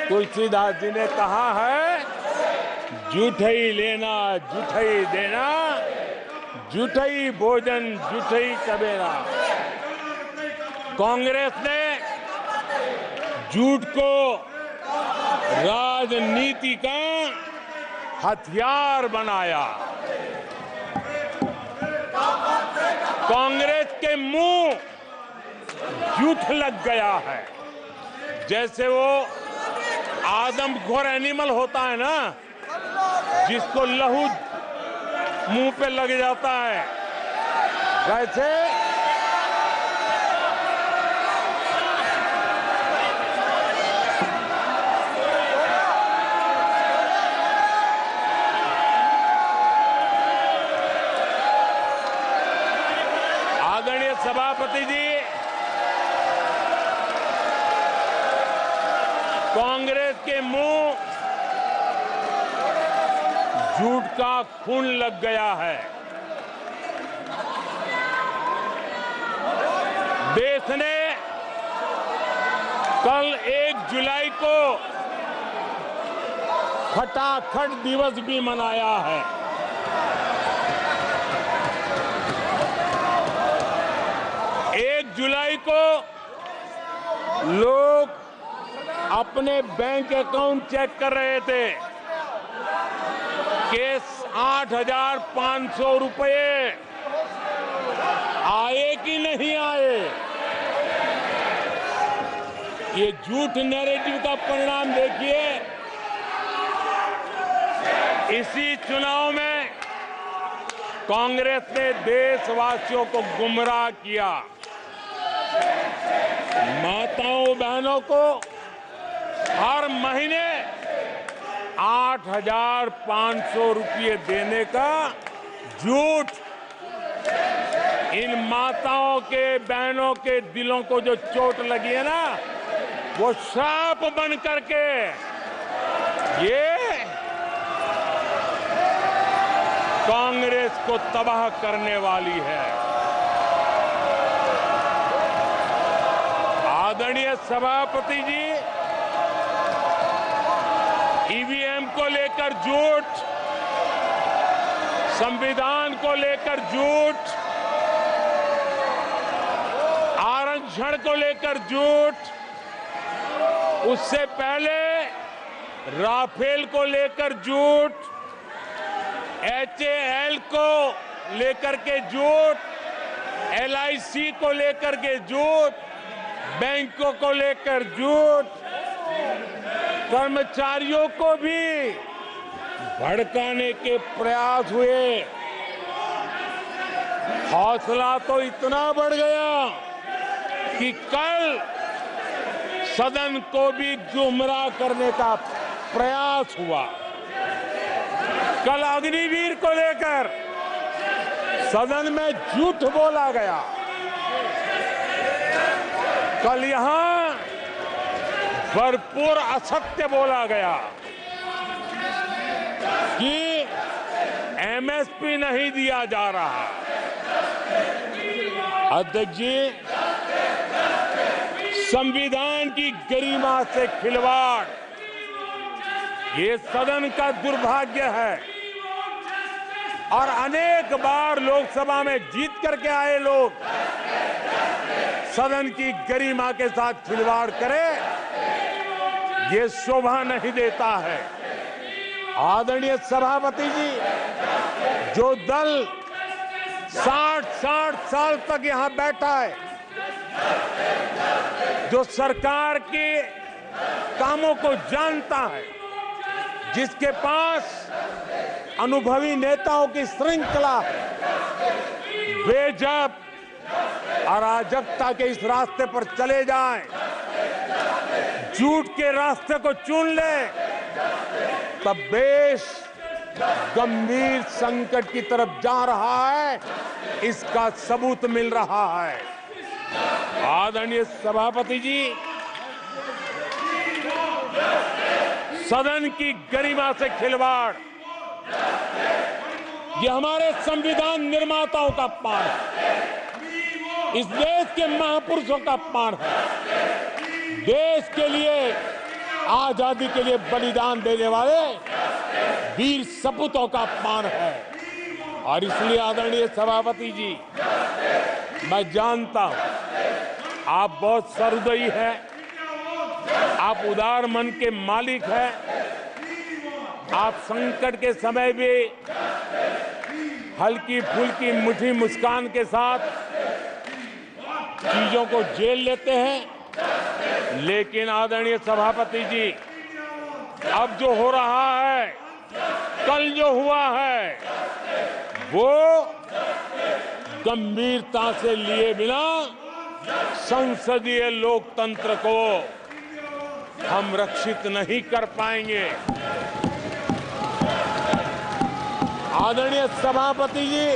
तुलसीदास जी ने कहा है, जूठई लेना जूठई देना, जूठई भोजन जूठई कबेरा। कांग्रेस ने झूठ को राजनीति का हथियार बनाया। कांग्रेस के मुंह झूठ लग गया है। जैसे वो आदमखोर एनिमल होता है ना, जिसको लहू मुंह पे लग जाता है, वैसे आदरणीय सभापति जी, कांग्रेस के मुंह झूठ का खून लग गया है। देश ने कल 1 जुलाई को खटाखट दिवस भी मनाया है। जुलाई को लोग अपने बैंक अकाउंट चेक कर रहे थे कि 8,500 रुपए आए कि नहीं आए। ये झूठ नैरेटिव का परिणाम देखिए। इसी चुनाव में कांग्रेस ने देशवासियों को गुमराह किया। माताओं बहनों को हर महीने 8,500 रुपये देने का झूठ। इन माताओं के बहनों के दिलों को जो चोट लगी है ना, वो श्राप बन करके ये कांग्रेस को तबाह करने वाली है। आदरणीय सभापति जी, ईवीएम को लेकर झूठ, संविधान को लेकर झूठ, आरक्षण को लेकर झूठ, उससे पहले राफेल को लेकर झूठ, HAL को लेकर के झूठ, LIC को लेकर के झूठ, बैंकों को लेकर झूठ, कर्मचारियों को भी भड़काने के प्रयास हुए। हौसला तो इतना बढ़ गया कि कल सदन को भी गुमराह करने का प्रयास हुआ। कल अग्निवीर को लेकर सदन में झूठ बोला गया। कल यहां भरपूर असत्य बोला गया कि MSP नहीं दिया जा रहा। अध्यक्ष जी, संविधान की गरिमा से खिलवाड़ ये सदन का दुर्भाग्य है। और अनेक बार लोकसभा में जीत करके आए लोग सदन की गरिमा के साथ खिलवाड़ करें, ये शोभा नहीं देता है। आदरणीय सभापति जी, जो दल 60 साल तक यहां बैठा है, जो सरकार के कामों को जानता है, जिसके पास अनुभवी नेताओं की श्रृंखला है, वे जब अराजकता के इस रास्ते पर चले जाएं, झूठ के रास्ते को चुन ले, तब देश गंभीर संकट की तरफ जा रहा है। इसका सबूत मिल रहा है। आदरणीय सभापति जी, सदन की गरिमा से खिलवाड़ ये हमारे संविधान निर्माताओं का अपमान है। इस देश के महापुरुषों का अपमान है। देश के लिए आजादी के लिए बलिदान देने वाले वीर सपूतों का अपमान है। और इसलिए आदरणीय सभापति जी, मैं जानता हूं आप बहुत सहृदयी हैं, आप उदार मन के मालिक हैं, आप संकट के समय भी हल्की फुल्की मीठी मुस्कान के साथ चीजों को झेल लेते हैं। लेकिन आदरणीय सभापति जी, अब जो हो रहा है, कल जो हुआ है, वो गंभीरता से लिए बिना संसदीय लोकतंत्र को हम रक्षित नहीं कर पाएंगे। आदरणीय सभापति जी,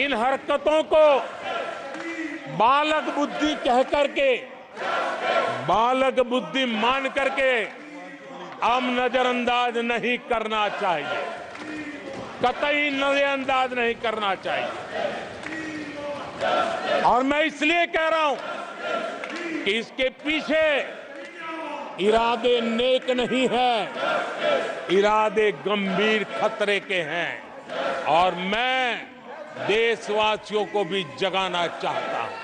इन हरकतों को बालक बुद्धि कह करके, बालक बुद्धि मान करके हम नजरअंदाज नहीं करना चाहिए, कतई नजरअंदाज नहीं करना चाहिए। और मैं इसलिए कह रहा हूं कि इसके पीछे इरादे नेक नहीं है, इरादे गंभीर खतरे के हैं। और मैं देशवासियों को भी जगाना चाहता हूं।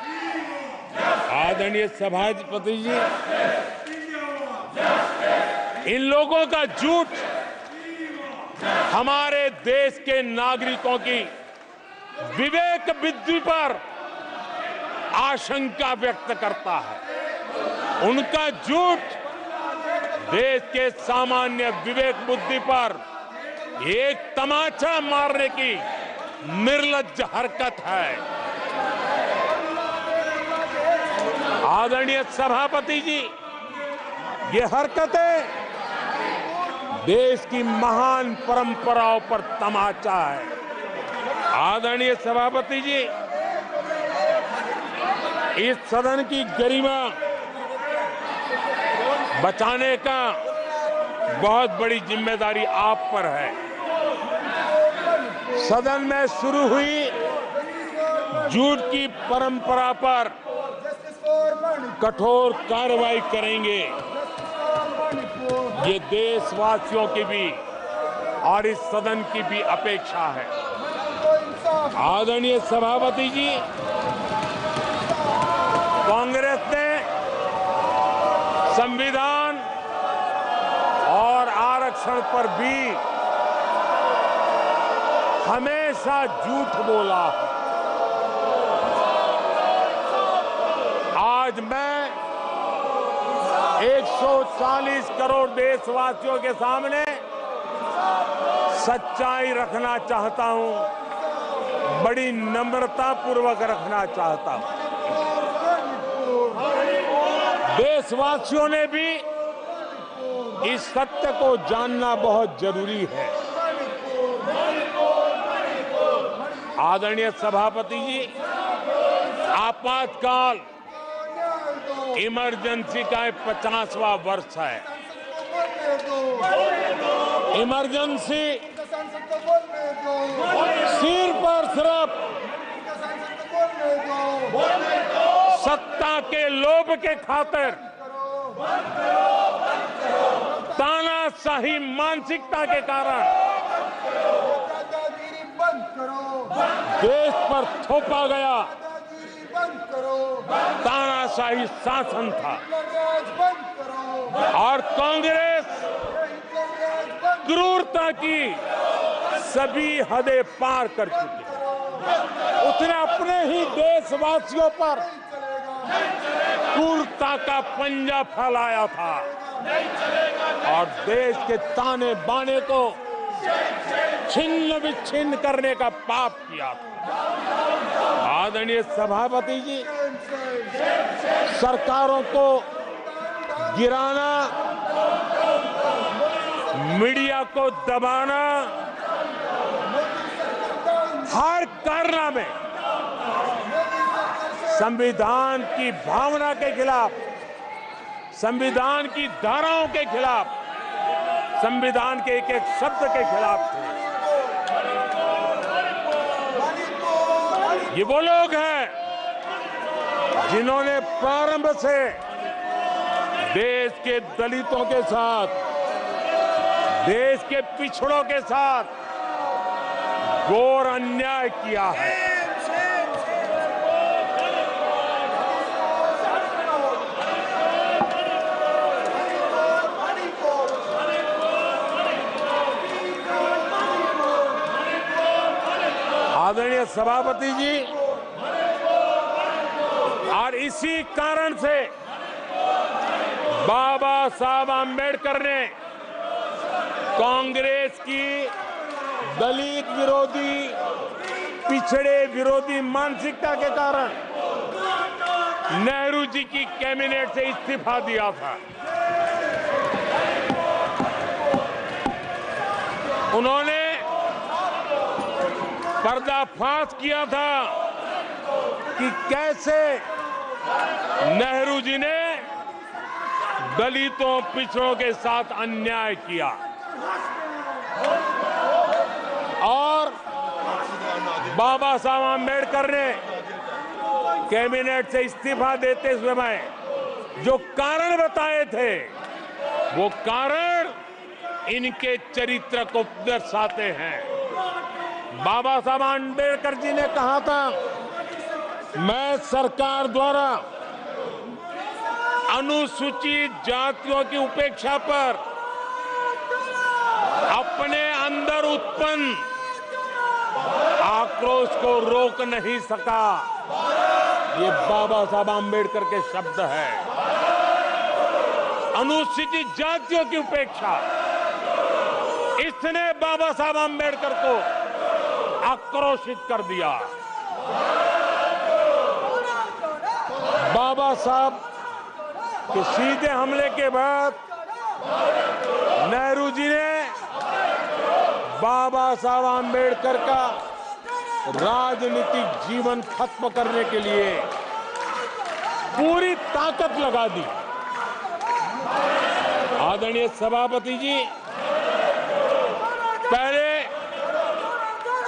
आदरणीय सभापति जी, इन लोगों का झूठ हमारे देश के नागरिकों की विवेक बुद्धि पर आशंका व्यक्त करता है। उनका झूठ देश के सामान्य विवेक बुद्धि पर एक तमाचा मारने की निर्लज्ज हरकत है। आदरणीय सभापति जी, ये हरकतें देश की महान परंपराओं पर तमाचा है। आदरणीय सभापति जी, इस सदन की गरिमा बचाने का बहुत बड़ी जिम्मेदारी आप पर है। सदन में शुरू हुई झूठ की परंपरा पर कठोर कार्रवाई करेंगे, ये देशवासियों की भी और इस सदन की भी अपेक्षा है। आदरणीय सभापति जी, कांग्रेस ने संविधान और आरक्षण पर भी हमेशा झूठ बोला है। आज मैं 140 करोड़ देशवासियों के सामने सच्चाई रखना चाहता हूं, बड़ी नम्रता पूर्वक रखना चाहता हूं। देशवासियों ने भी इस सत्य को जानना बहुत जरूरी है। आदरणीय सभापति जी, आपातकाल इमरजेंसी का 50वां वर्ष है। इमरजेंसी सिर पर सिर्फ सत्ता के लोभ के खातिर, तानाशाही मानसिकता के कारण देश पर थोपा गया तानाशाही शासन था। और कांग्रेस क्रूरता की सभी हदें पार कर चुकी है। उसने अपने ही देशवासियों पर क्रूरता का पंजा फैलाया था और देश के ताने बाने को छिन्न विच्छिन्न करने का पाप किया था। आदरणीय सभापति जी, सरकारों को गिराना, मीडिया को दबाना, हर कारनामे संविधान की भावना के खिलाफ, संविधान की धाराओं के खिलाफ, संविधान के एक एक शब्द के खिलाफ थे। ये वो लोग हैं जिन्होंने प्रारंभ से देश के दलितों के साथ, देश के पिछड़ों के साथ घोर अन्याय किया है। आदरणीय सभापति जी, और इसी कारण से बाबा साहब आम्बेडकर ने कांग्रेस की दलित विरोधी, पिछड़े विरोधी मानसिकता के कारण नेहरू जी की कैबिनेट से इस्तीफा दिया था। उन्होंने पर्दाफाश किया था कि कैसे नेहरू जी ने दलितों, पिछड़ों के साथ अन्याय किया और बाबा साहब आम्बेडकर ने कैबिनेट से इस्तीफा देते समय जो कारण बताए थे, वो कारण इनके चरित्र को दर्शाते हैं। बाबा साहब आम्बेडकर जी ने कहा था, मैं सरकार द्वारा अनुसूचित जातियों की उपेक्षा पर अपने अंदर उत्पन्न आक्रोश को रोक नहीं सका। ये बाबा साहब आम्बेडकर के शब्द है। अनुसूचित जातियों की उपेक्षा, इसने बाबा साहब आम्बेडकर को आक्रोशित कर दिया। बाबा साहब के सीधे हमले के बाद नेहरू जी ने बाबा साहब आम्बेडकर का राजनीतिक जीवन खत्म करने के लिए पूरी ताकत लगा दी। आदरणीय सभापति जी, पहले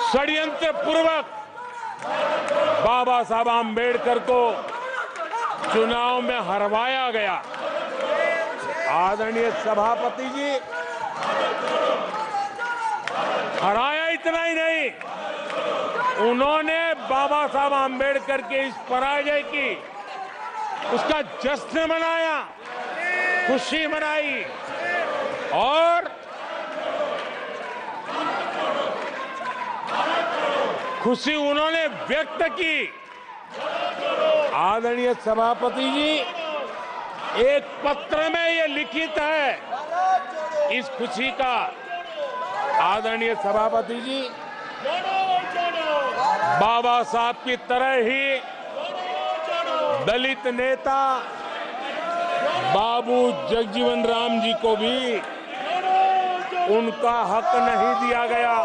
षड्यंत्र पूर्वक बाबा साहब आम्बेडकर को चुनाव में हरवाया गया। आदरणीय सभापति जी, हराया इतना ही नहीं, उन्होंने बाबा साहब आम्बेडकर के इस पराजय की, उसका जश्न मनाया, खुशी मनाई और खुशी उन्होंने व्यक्त की। आदरणीय सभापति जी, एक पत्र में ये लिखित है इस खुशी का। आदरणीय सभापति जी, बाबा साहब की तरह ही दलित नेता बाबू जगजीवन राम जी को भी उनका हक नहीं दिया गया।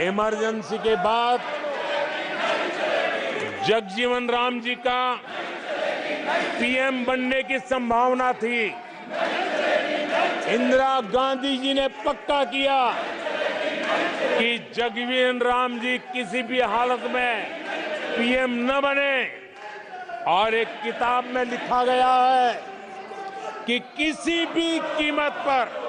इमरजेंसी के बाद जगजीवन राम जी का पीएम बनने की संभावना थी। इंदिरा गांधी जी ने पक्का किया कि जगजीवन राम जी किसी भी हालत में पीएम न बने, और एक किताब में लिखा गया है कि किसी भी कीमत पर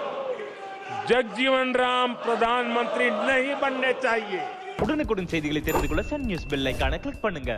जगजीवन राम प्रधानमंत्री नहीं बनने चाहिए। உடனுக்குடன் செய்திகளை தெரிந்து கொள்ள சன் நியூஸ் பெல் ஐகானை கிளிக் பண்ணுங்க।